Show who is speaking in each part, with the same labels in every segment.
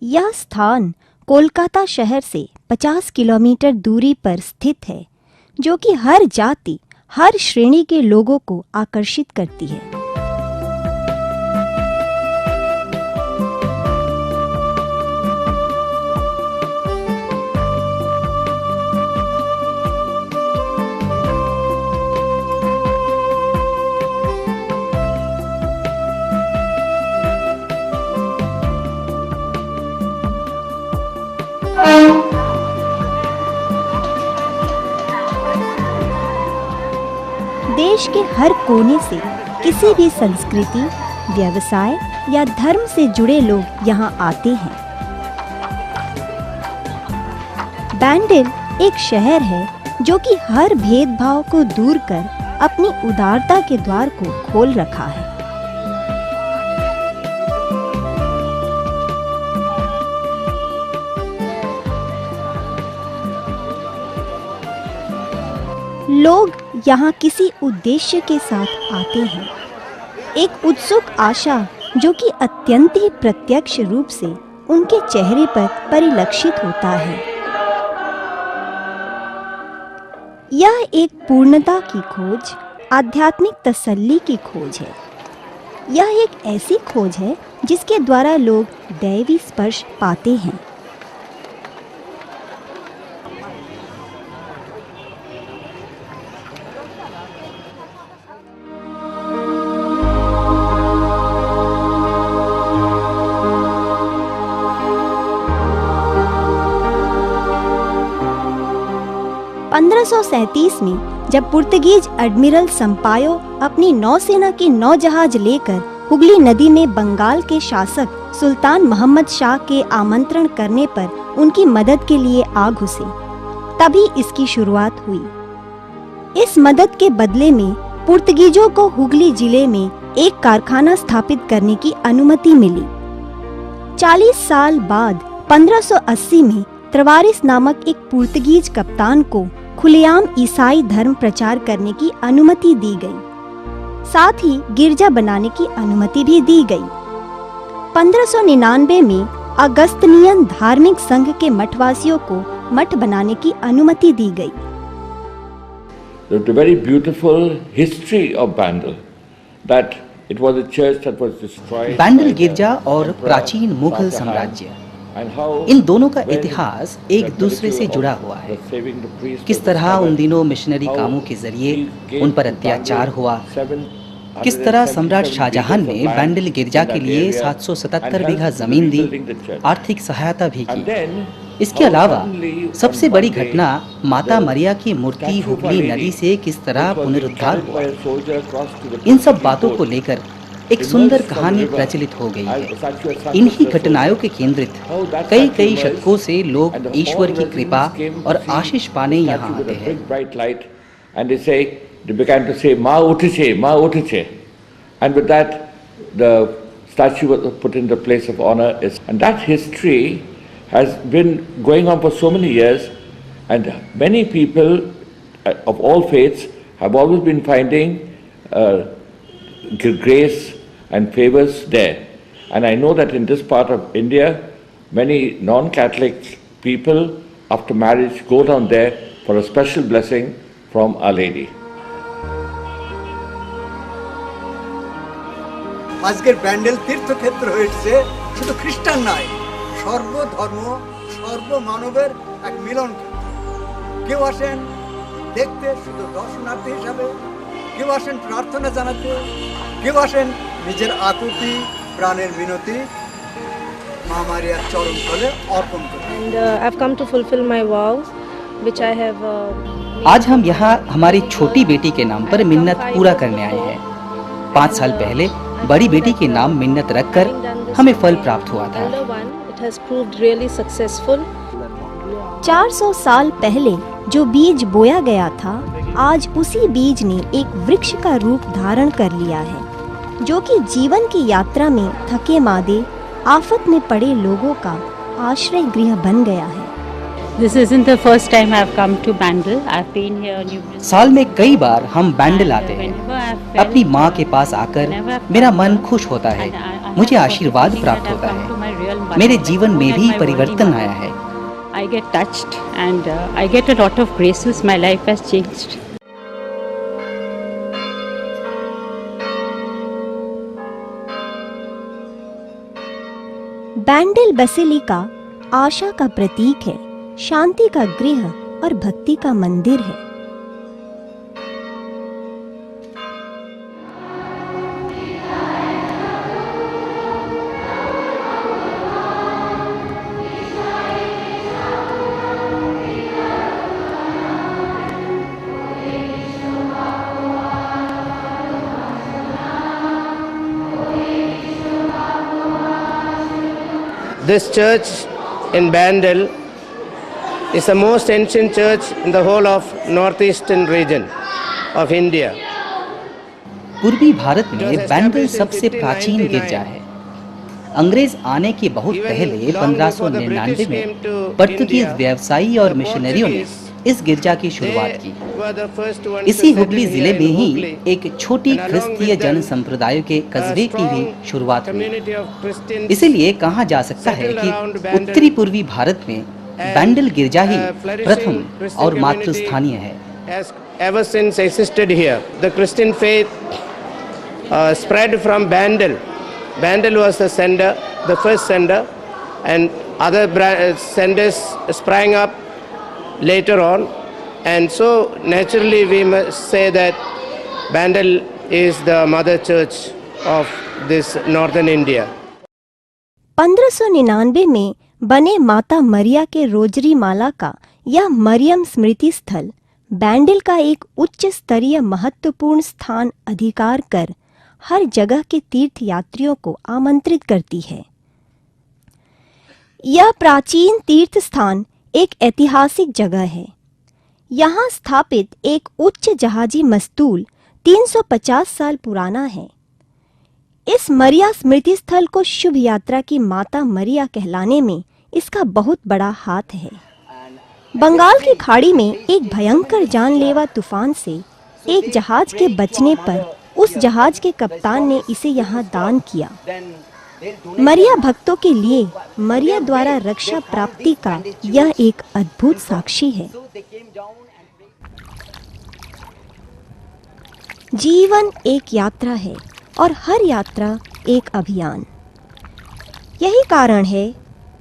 Speaker 1: यह स्थान कोलकाता शहर से 50 किलोमीटर दूरी पर स्थित है, जो कि हर जाति, हर श्रेणी के लोगों को आकर्षित करती है। देश के हर कोने से किसी भी संस्कृति, व्यवसाय या धर्म से जुड़े लोग यहाँ आते हैं। बैंडल एक शहर है जो कि हर भेदभाव को दूर कर अपनी उदारता के द्वार को खोल रखा है। लोग यहाँ किसी उद्देश्य के साथ आते हैं, एक उत्सुक आशा जो कि अत्यंत ही प्रत्यक्ष रूप से उनके चेहरे पर परिलक्षित होता है। यह एक पूर्णता की खोज, आध्यात्मिक तसल्ली की खोज है। यह एक ऐसी खोज है जिसके द्वारा लोग दैवी स्पर्श पाते हैं। में जब पुर्तगीज एडमिरल संपायो अपनी नौसेना के 9 जहाज लेकर हुगली नदी में बंगाल के शासक सुल्तान मोहम्मद शाह के आमंत्रण करने पर उनकी मदद के लिए आ घुसे, तभी इसकी शुरुआत हुई। इस मदद के बदले में पुर्तगीजों को हुगली जिले में एक कारखाना स्थापित करने की अनुमति मिली। 40 साल बाद 1580 में त्रवारिस नामक एक पुर्तगीज कप्तान को खुलेआम ईसाई धर्म प्रचार करने की अनुमति दी गई, साथ ही गिरजा बनाने की अनुमति भी दी गई। 1599 में अगस्तनियन धार्मिक संघ के मठवासियों को मठ बनाने की अनुमति दी गई।
Speaker 2: The very beautiful history of Bandel, that it was a church that was destroyed.
Speaker 3: बैंडल गिरजा और प्राचीन मुगल साम्राज्य, इन दोनों का इतिहास एक दूसरे से जुड़ा हुआ है। किस तरह उन दिनों मिशनरी कामों के जरिए उन पर अत्याचार हुआ, किस तरह सम्राट शाहजहां ने बैंडल गिरजा के लिए 777 बीघा जमीन दी, आर्थिक सहायता भी की। इसके अलावा सबसे बड़ी घटना माता मरिया की मूर्ति हुगली नदी से किस तरह पुनरुद्धार हुआ। इन सब बातों को लेकर एक सुंदर कहानी प्रचलित हो गई है। इन्हीं घटनाओं के केंद्रित कई शतकों से लोग ईश्वर की कृपा और आशीष पाने यहाँ आते हैं।
Speaker 2: They began to say, "Ma utiche, Ma utiche," and with that, the statue was put in the place of honor. And that history has been going on for so many years, and many people of all faiths have always been finding grace and favors there. And I know that in this part of India, many non-Catholic people after marriage go down there for a special blessing from Our Lady.
Speaker 4: আজকের ব্যান্ডেল তীর্থক্ষেত্র হয়েছে শুধু খ্রিস্টান নয়, সর্বধর্ম সর্বমানবের এক মিলন ক্ষেত্র। কেউ আসেন দেখতে শুধু দর্শনার্থী হিসাবে, কেউ আসেন প্রার্থনা জানাতে, কেউ আসেন নিজের আকুতি প্রাণের মিনতি মা মারিয়ার চরণ তলে অর্পণ করতে।
Speaker 5: And I've come to fulfill my vows which I have
Speaker 3: आज हम यहाँ हमारी छोटी बेटी के नाम पर मिन्नत पूरा करने आए हैं। 5 साल पहले बड़ी बेटी के नाम मिन्नत रखकर हमें फल प्राप्त हुआ था।
Speaker 5: It has proved really successful.
Speaker 1: 400 साल पहले जो बीज बोया गया था, आज उसी बीज ने एक वृक्ष का रूप धारण कर लिया है, जो कि जीवन की यात्रा में थके मादे, आफत में पड़े लोगों का आश्रय गृह बन गया है।
Speaker 6: This isn't the first time I've come to Bandel. I've been here numerous.
Speaker 3: साल में कई बार हम बैंडल आते हैं। अपनी माँ के पास आकर मेरा मन खुश होता है मुझे आशीर्वाद प्राप्त होता है। मेरे जीवन में भी परिवर्तन आया है।
Speaker 6: I get touched and I get a lot of graces. My life has changed.
Speaker 1: Bandel basilica आशा का प्रतीक है, शांति का गृह और भक्ति का मंदिर है।
Speaker 7: This church in Bandel is the most ancient church in the whole of northeastern region of India.
Speaker 3: पूर्वी भारत में बैंडल सबसे प्राचीन गिरजा है। अंग्रेज आने के बहुत पहले 1599 में पुर्तगीज व्यवसायी और मिशनरियों ने इस गिरजा की शुरुआत की। इसी हुगली जिले में ही एक छोटी क्रिस्तीय जन संप्रदाय के कस्बे की भी शुरुआत हुई। इसीलिए कहा जा सकता है कि उत्तरी पूर्वी भारत में बैंडल गिरजा ही प्रथम और मात्र स्थानीय है।
Speaker 7: Ever since existed here, the Christian faith spread from Bandel. Bandel was the sender, the first sender, and other senders sprang up later on, and so naturally we must say that Bandel is the mother church of this northern India.
Speaker 1: 1599 में बने माता मरिया के rosary माला का यह मरियम स्मृति स्थल बैंडल का एक उच्च स्तरीय महत्वपूर्ण स्थान अधिकार कर हर जगह के तीर्थ यात्रियों को आमंत्रित करती है। यह प्राचीन तीर्थ स्थान एक ऐतिहासिक जगह है। यहाँ स्थापित एक उच्च जहाजी मस्तूल 350 साल पुराना है। इस मरिया स्मृति स्थल को शुभ यात्रा की माता मरिया कहलाने में इसका बहुत बड़ा हाथ है। बंगाल की खाड़ी में एक भयंकर जानलेवा तूफान से एक जहाज के बचने पर उस जहाज के कप्तान ने इसे यहाँ दान किया। मरिया भक्तों के लिए मरिया द्वारा रक्षा प्राप्ति का यह एक अद्भुत साक्षी है। जीवन एक यात्रा है और हर यात्रा एक अभियान। यही कारण है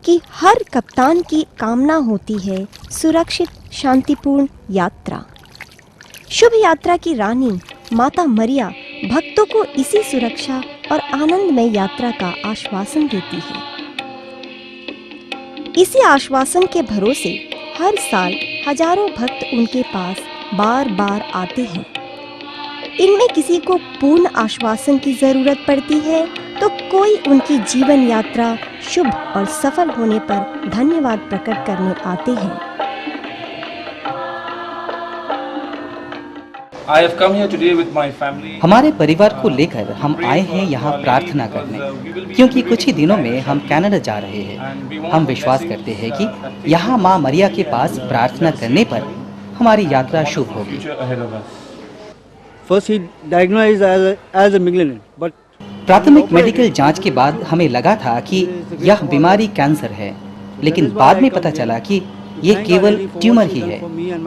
Speaker 1: कि हर कप्तान की कामना होती है सुरक्षित शांतिपूर्ण यात्रा। शुभ यात्रा की रानी माता मरिया भक्तों को इसी सुरक्षा और आनंदमय यात्रा का आश्वासन देती है। इसी आश्वासन के भरोसे हर साल हजारों भक्त उनके पास बार बार आते हैं। इनमें किसी को पूर्ण आश्वासन की जरूरत पड़ती है तो कोई उनकी जीवन यात्रा शुभ और सफल होने पर धन्यवाद प्रकट करने आते हैं।
Speaker 8: I have come here today with my family.
Speaker 3: हमारे परिवार को लेकर हम आए हैं यहाँ प्रार्थना करने, क्योंकि कुछ ही दिनों में हम कनाडा जा रहे हैं। हम विश्वास करते हैं कि यहाँ माँ मरिया के पास प्रार्थना करने पर हमारी यात्रा शुभ होगी।
Speaker 4: First he diagnosed as a malignant, but
Speaker 3: प्राथमिक मेडिकल जांच के बाद हमें लगा था कि यह बीमारी कैंसर है, लेकिन बाद में पता चला कि ये केवल ट्यूमर ही है।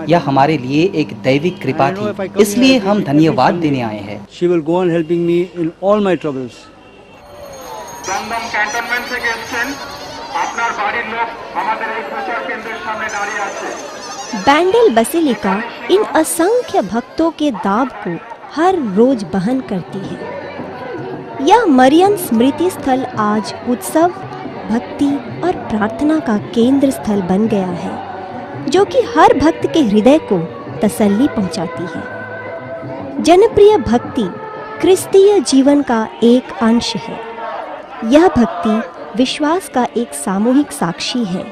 Speaker 3: यह हमारे लिए एक दैविक कृपा थी, इसलिए हम धन्यवाद देने आए हैं।
Speaker 4: she will go on helping me in all my troubles.
Speaker 9: Dum Dum cantonment থেকে এসেছেন, আপনার বাড়ির লোক আমাদের এই প্রচার কেন্দ্রের সামনে দাঁড়িয়ে আছে।
Speaker 1: बैंडल बेसिलिका इन असंख्य भक्तों के दाब को हर रोज बहन करती है। यह मरियम स्मृति स्थल आज उत्सव, भक्ति और प्रार्थना का केंद्र स्थल बन गया है, जो कि हर भक्त के हृदय को तसल्ली पहुंचाती है। जनप्रिय भक्ति क्रिस्तीय जीवन का एक अंश है। यह भक्ति विश्वास का एक सामूहिक साक्षी है।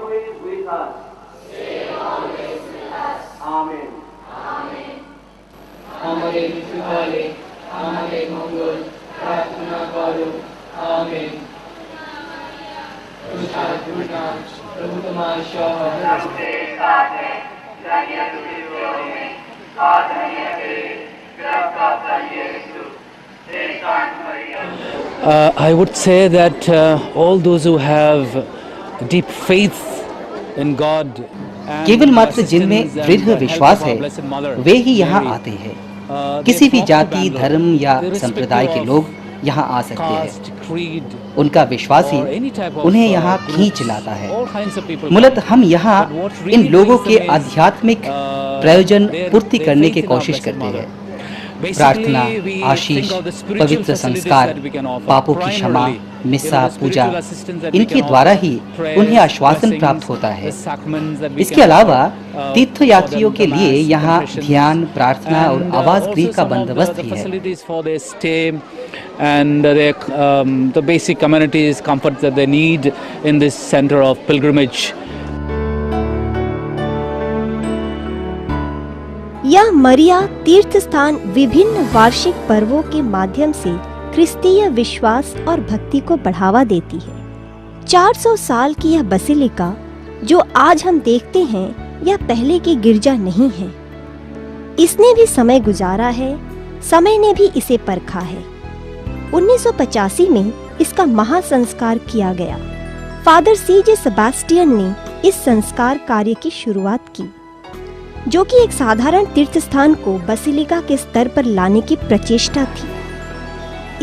Speaker 7: always with us. Amen.
Speaker 10: আমাদের সুফলে আমাদের মঙ্গল প্রার্থনা করো আমেন। প্রভু তোমার সহায়
Speaker 11: I would say that all those who have deep faith in God,
Speaker 3: केवल मात्र जिनमें दृढ़ विश्वास है वे ही यहाँ आते हैं। किसी भी जाति, धर्म या संप्रदाय के लोग यहाँ आ सकते हैं। उनका विश्वास ही उन्हें यहाँ खींच लाता है। मूलतः हम यहाँ इन लोगों के आध्यात्मिक प्रयोजन पूर्ति करने की कोशिश करते हैं। प्रार्थना, आशीष, पवित्र संस्कार, पापों की क्षमा, मिस्सा, पूजा, इनके द्वारा ही उन्हें आश्वासन प्राप्त होता है। इसके अलावा तीर्थयात्रियों के लिए यहाँ ध्यान, प्रार्थना और आवास गृह का बंदोबस्त भी है।
Speaker 11: And the basic amenities, comfort that they need in this center of pilgrimage.
Speaker 1: यह मरिया तीर्थ स्थान विभिन्न वार्षिक पर्वों के माध्यम से क्रिस्तीय विश्वास और भक्ति को बढ़ावा देती है। 400 साल की यह बसिलिका जो आज हम देखते हैं, यह पहले की गिरजा नहीं है। इसने भी समय गुजारा है, समय ने भी इसे परखा है। 1985 में इसका महासंस्कार किया गया। Father C.J. सेबास्टियन ने इस संस्कार कार्य की शुरुआत की, जो कि एक साधारण तीर्थ स्थान को बसिलिका के स्तर पर लाने की प्रचेष्टा थी।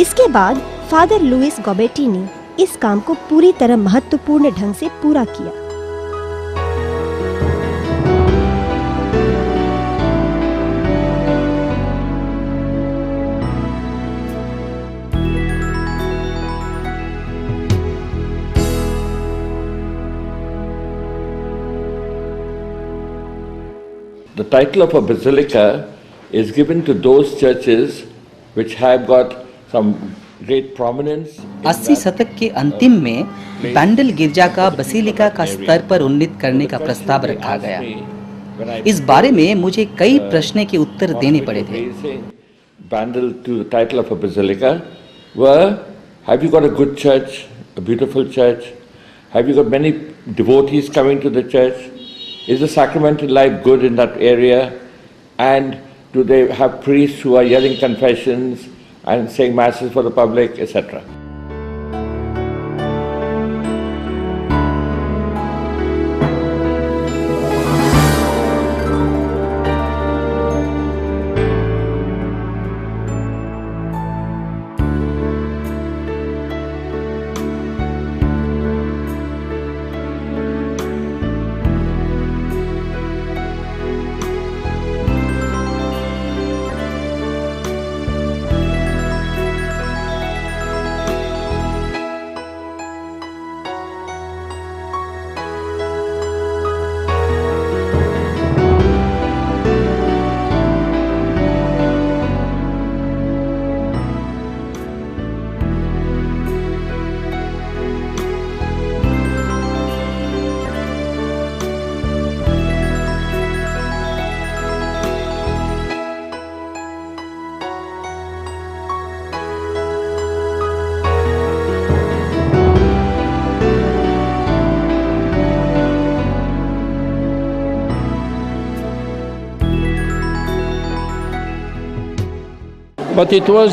Speaker 1: इसके बाद फादर लुइस गोबेटी ने इस काम को पूरी तरह महत्वपूर्ण ढंग से पूरा किया।
Speaker 2: The title of a basilica is given to those churches which have got some great prominence.
Speaker 3: 80 शतक के अंतिम में बैंडल गिरजा का बसिलिका का स्तर पर उन्नीत करने का प्रस्ताव रखा गया। इस बारे में मुझे कई प्रश्न के उत्तर देने पड़े थे।
Speaker 2: Bandel to the title of a basilica were, have you got a good church, a beautiful church? Have you got many devotees coming to the church? Is the sacramental life good in that area? And do they have priests who are yelling confessions and saying masses for the public, etc.?
Speaker 12: But it was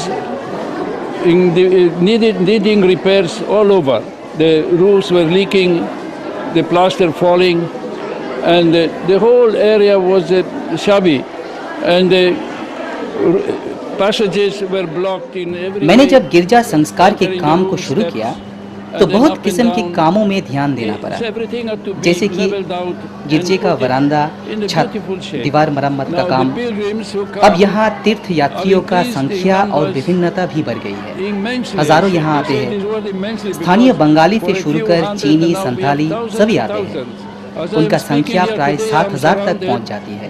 Speaker 12: needing repairs all over. The roofs were leaking, the plaster falling, and the whole area was shabby, and the passages were blocked in every
Speaker 3: मैंने जब गिरजा संस्कार के काम को शुरू किया तो बहुत किस्म के कामों में ध्यान देना पड़ा, जैसे कि गिरजे का वरांदा, छत, दीवार मरम्मत का काम। अब यहाँ तीर्थ यात्रियों का संख्या और विभिन्नता भी बढ़ गई है। हजारों यहाँ आते हैं। स्थानीय बंगाली से शुरू कर चीनी, संथाली सभी आते हैं। उनका संख्या प्राय 7,000 तक पहुँच जाती है।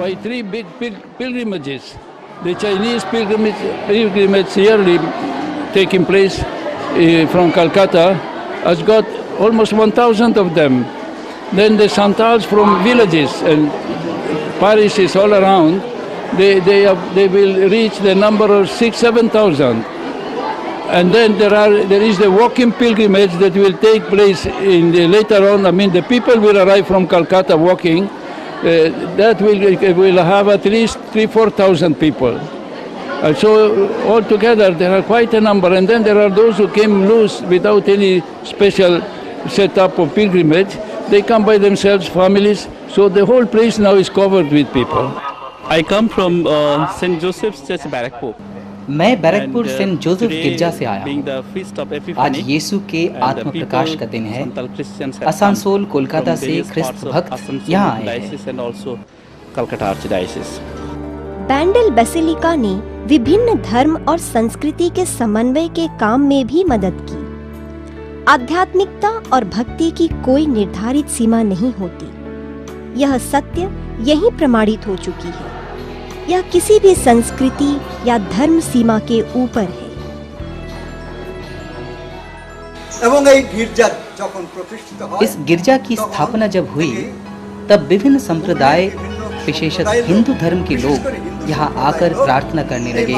Speaker 12: The Chinese pilgrimage yearly taking place from Calcutta has got almost 1,000 of them. Then the Santals from villages and parishes all around, they will reach the number of 6,000-7,000. And then there is the walking pilgrimage that will take place later on. I mean, the people will arrive from Calcutta walking. That will have at least 3,000-4,000 people. So altogether there are quite a number. And then there are those who came loose without any special setup of pilgrimage. They come by themselves, families. So the whole place now is covered with people.
Speaker 13: I come from St. Joseph's Church, Barakpur.
Speaker 3: मैं Barrackpore Saint Joseph गिरजा से आया हूँ। आज यीशु के आत्म प्रकाश का दिन है। आसनसोल कोलकाता से ख्रिस्त भक्त यहाँ आए हैं।
Speaker 1: बैंडल बेसिलिका ने विभिन्न धर्म और संस्कृति के समन्वय के काम में भी मदद की। आध्यात्मिकता और भक्ति की कोई निर्धारित सीमा नहीं होती। यह सत्य यहीं प्रमाणित हो चुकी है। यह किसी भी संस्कृति या धर्म सीमा के ऊपर है।
Speaker 3: इस गिरजा की स्थापना जब हुई तब विभिन्न संप्रदाय विशेषतः हिंदू धर्म के लोग यहाँ आकर प्रार्थना करने लगे,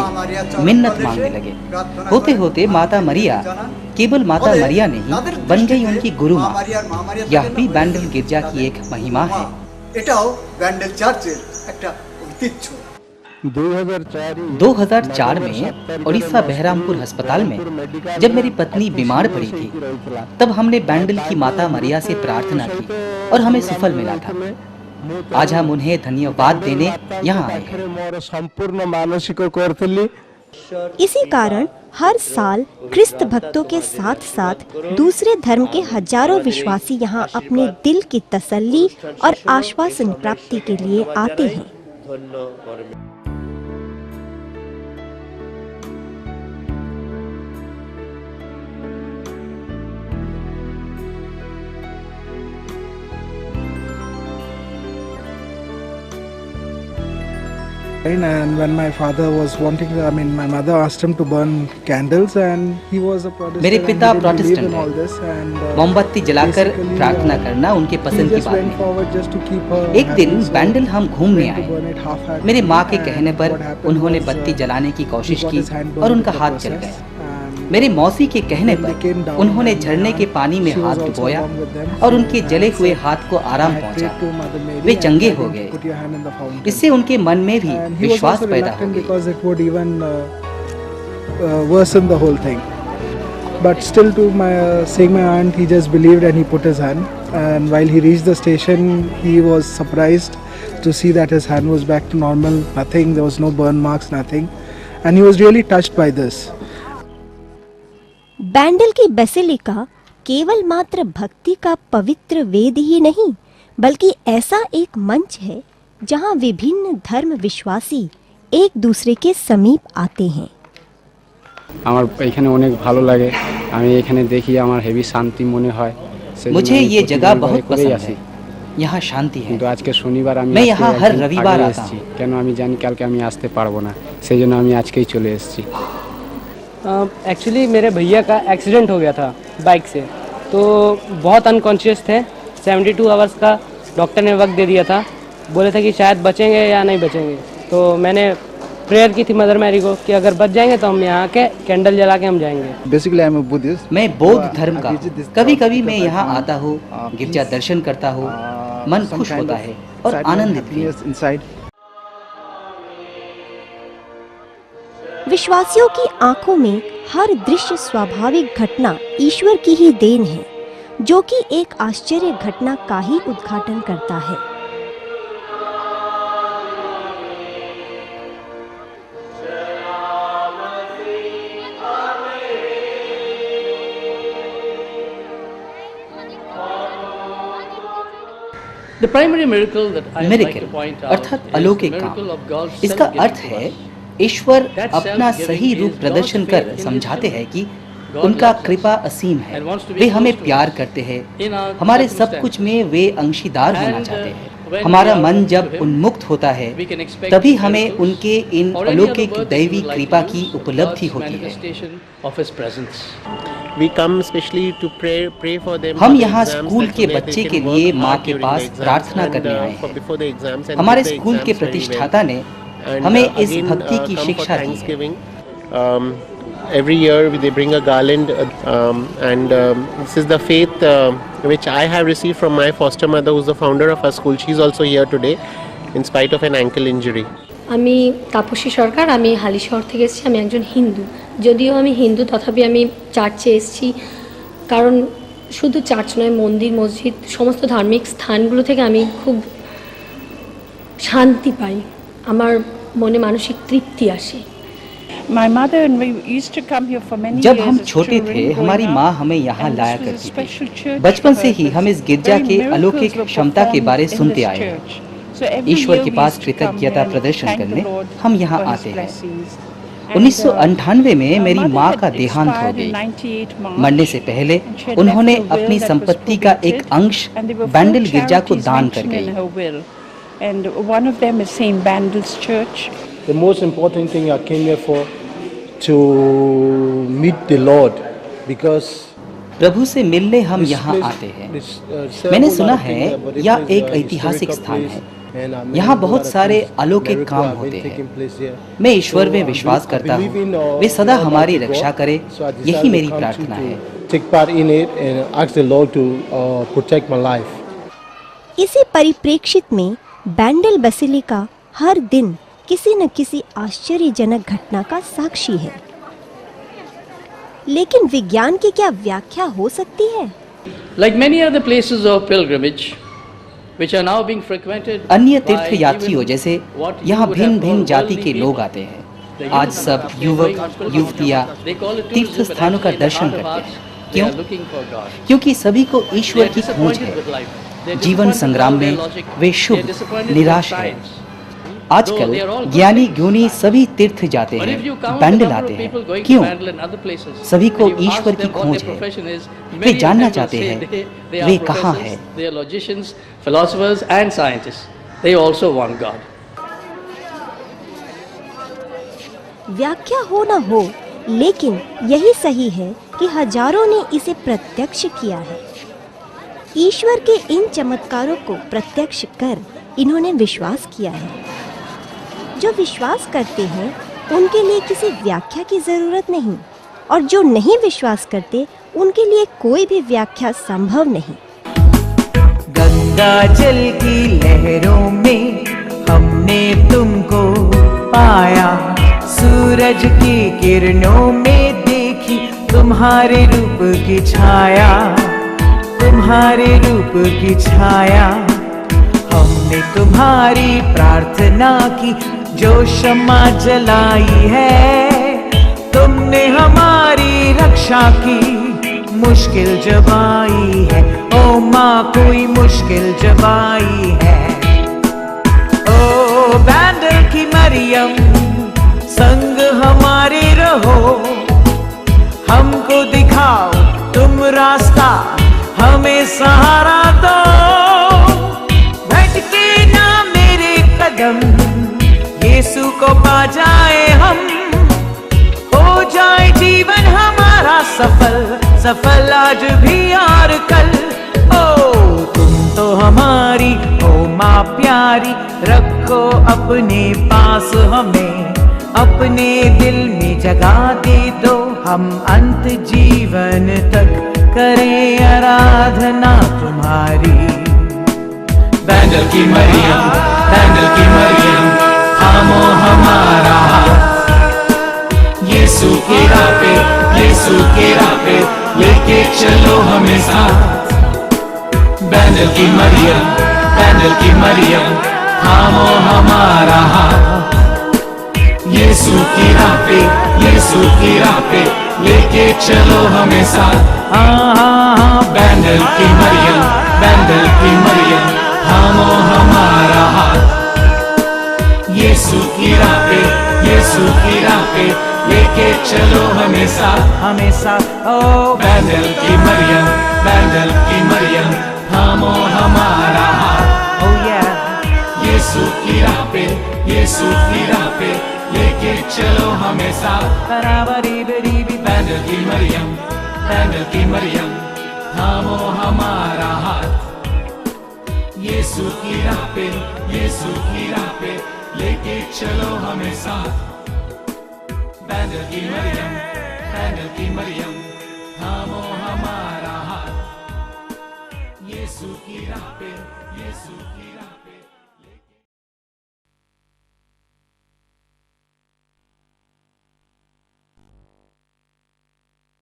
Speaker 3: मिन्नत मांगने लगे। होते होते माता मरिया केवल माता मरिया नहीं बन गई उनकी गुरु माँ। यह भी बैंडल गिरजा की एक महिमा है। 2004 में उड़ीसा बहरामपुर अस्पताल में जब मेरी पत्नी बीमार पड़ी थी, तब हमने बैंडल की माता मरिया से प्रार्थना की और हमें सुफल मिला था। आज हम उन्हें धन्यवाद देने यहाँ आए हैं।
Speaker 1: इसी कारण हर साल ख्रिस्त भक्तों के साथ साथ दूसरे धर्म के हजारों विश्वासी यहाँ अपने दिल की तसल्ली और आश्वासन प्राप्ति के लिए आते हैं।
Speaker 14: And when my father was wanting, my mother asked him to burn candles, and he was a Protestant.
Speaker 3: मेरे पिता प्रोटेस्टेंट हैं। मोमबत्ती जलाकर प्रार्थना करना उनके पसंद की बात नहीं। एक दिन बैंडल हम घूमने आए। मेरे माँ के कहने पर उन्होंने बत्ती जलाने की कोशिश की और उनका हाथ जल गया। मेरे मौसी के कहने पर उन्होंने झरने के पानी में हाथ डुबोया और उनके जले हुए हाथ को आराम पहुंचा। वे चंगे हो गए। इससे उनके मन में भी विश्वास पैदा हो गया।
Speaker 14: But still, to seeing my aunt, he just believed and he put his hand. And while he reached the station, he was surprised to see that his hand was back to normal. Nothing, there was no burn marks, nothing. And he was really touched by this.
Speaker 1: बैंडल की basilica केवल मात्र भक्ति का पवित्र वेद ही नहीं, बल्कि ऐसा एक मंच है जहां विभिन्न धर्म विश्वासी एक दूसरे के समीप आते हैं।
Speaker 15: আমার এখানে অনেক ভালো লাগে। আমি এখানে দেখি আমার হেভি শান্তি মনে হয়।
Speaker 3: मुझे ये जगह बहुत पसंद है। यहाँ शांति है।
Speaker 15: কিন্তু আজকে শনিবার আমি
Speaker 3: मैं यहाँ हर रविवार आता हूँ।
Speaker 15: কেন আমি জানি কালকে আমি আসতে পারবো না, সেজন্য আমি আজকেই চলে এসেছি।
Speaker 10: एक्चुअली मेरे भैया का एक्सीडेंट हो गया था बाइक से, तो बहुत अनकॉन्शियस थे। 72 आवर्स का डॉक्टर ने वक्त दे दिया था, बोले थे कि शायद बचेंगे या नहीं बचेंगे। तो मैंने प्रेयर की थी मदर मैरी को कि अगर बच जाएंगे तो हम यहाँ के कैंडल जला के हम जाएंगे।
Speaker 14: Basically I am a Buddhist.
Speaker 3: मैं बौद्ध धर्म का। कभी कभी मैं यहाँ आता हूँ, गिरजा दर्शन करता हूँ, मन खुश होता है और आनंदित भी।
Speaker 1: विश्वासियों की आंखों में हर दृश्य स्वाभाविक घटना ईश्वर की ही देन है, जो कि एक आश्चर्य घटना का ही उद्घाटन करता है।
Speaker 3: मिरेकल अर्थात अलौकिक काम। इसका अर्थ है ईश्वर अपना सही रूप प्रदर्शन कर समझाते हैं कि उनका कृपा असीम है। वे हमें प्यार करते हैं, हमारे सब कुछ में वे अंशीदार होना चाहते हैं हमारा मन जब उन्मुक्त होता है तभी हमें उनके इन अलौकिक दैवी कृपा की उपलब्धि होती है। हम यहाँ स्कूल के बच्चे के लिए माँ के पास प्रार्थना करने आए हैं। हमारे स्कूल के प्रतिष्ठाता ने हमें इस भक्ति की शिक्षा दी है।
Speaker 16: Every year they bring a garland and this is the faith which I have received from my foster mother, who is the founder of our school. She is also here today in spite of an ankle injury.
Speaker 17: আমি তাপসী সরকার, আমি হালিশহর থেকে এসেছি। আমি একজন হিন্দু, যদিও আমি হিন্দু তথাপি আমি চার্চে এসেছি, কারণ শুধু চার্চ নয়, মন্দির মসজিদ সমস্ত ধার্মিক স্থানগুলো থেকে আমি খুব শান্তি পাই, আমার মনে মানসিক তৃপ্তি আসে।
Speaker 3: जब हम छोटे थे हमारी माँ हमें यहाँ लाया करती थी। बचपन से ही हम इस गिरजा के अलौकिक क्षमता के बारे सुनते आए हैं। ईश्वर के पास कृतज्ञता प्रदर्शन करने हम यहाँ आते हैं। 1998 में मेरी माँ का देहांत हो गई। मरने से पहले उन्होंने अपनी संपत्ति का एक अंश बैंडल गिरजा को दान कर गई।
Speaker 18: The most important thing I came here for to meet the Lord because
Speaker 3: प्रभु से मिलने हम यहाँ आते हैं। मैंने सुना है यह एक ऐतिहासिक स्थान है, यहाँ बहुत सारे अलौकिक काम होते हैं। मैं ईश्वर में विश्वास करता हूँ, वे सदा हमारी रक्षा करे, यही मेरी प्रार्थना है।
Speaker 18: take part in it and ask the Lord to protect my life.
Speaker 1: इसी परिप्रेक्षित में बैंडल बसिलिका हर दिन किसी न किसी आश्चर्यजनक घटना का साक्षी है। लेकिन विज्ञान की क्या व्याख्या हो सकती है?
Speaker 11: Like many other places of pilgrimage, which are now being frequented
Speaker 3: अन्य तीर्थ यात्रियों जैसे यहाँ भिन्न भिन्न जाति के लोग आते हैं। आज सब युवक युवतियाँ तीर्थ स्थानों का दर्शन करते हैं। क्यों? क्योंकि सभी को ईश्वर की खोज है। जीवन संग्राम में वे शुभ निराश हैं। आजकल ज्ञानी ज्ञानी सभी तीर्थ जाते हैं, बैंडल आते हैं। क्यों? सभी को ईश्वर की खोज है। वे जानना चाहते हैं वे कहाँ हैं।
Speaker 11: philosophers and scientists, they also want God.
Speaker 1: व्याख्या हो न हो, लेकिन यही सही है कि हजारों ने इसे प्रत्यक्ष किया है। ईश्वर के इन चमत्कारों को प्रत्यक्ष कर इन्होंने विश्वास किया है। जो विश्वास करते हैं उनके लिए किसी व्याख्या की जरूरत नहीं, और जो नहीं विश्वास करते उनके लिए कोई भी व्याख्या संभव नहीं।
Speaker 19: गंगा जल की लहरों में हमने तुमको पाया, सूरज की किरणों में देखी तुम्हारे रूप की छाया, तुम्हारे रूप की छाया। हमने तुम्हारी प्रार्थना की जो क्षमा जलाई है, तुमने हमारी रक्षा की मुश्किल जब आई है। ओ माँ कोई मुश्किल जब आई है। ओ बैंडल की मरियम संग हमारे रहो, हमको दिखाओ तुम रास्ता, हमें सहारा दो। भटके ना मेरे कदम, यीशु को पा जाए हम, हो जाए जीवन हमारा सफल, सफल आज भी और कल। ओ तुम तो हमारी हो माँ प्यारी, रखो अपने पास हमें, अपने दिल में जगह दे दो, हम अंत जीवन तक करें आराधना तुम्हारी।
Speaker 20: बैंडल की मरियम, बैंडल की मरियम, थामो हमारा हाथ, यीशु की राह पे, यीशु की राह पे लेके चलो हमें साथ। बैंडल की मरियम, बैंडल की मरियम, थामो हमारा हाथ, यीशु की राह पे, यीशु की राह पे लेके चलो हमें साथ। बैंडल की मरियम, बैंडल की मरियम, थामो हमारा हाथ, यीशु की राह पे, यीशु की राह पे लेके चलो हमें साथ,
Speaker 19: हमें साथ। ओ
Speaker 20: बैंडल की मरियम, बैंडल की मरियम, थामो हमारा हाथ।
Speaker 19: Oh yeah.
Speaker 20: की मरियम थामो हमारा हाथ, यीशु की राह पे, यीशु की राह पे लेके चलो हमें साथ। बैंडल की मरियम, बैंडल की मरियम थामो हमारा हाथ, यीशु की राह पे, यीशु की राह पे।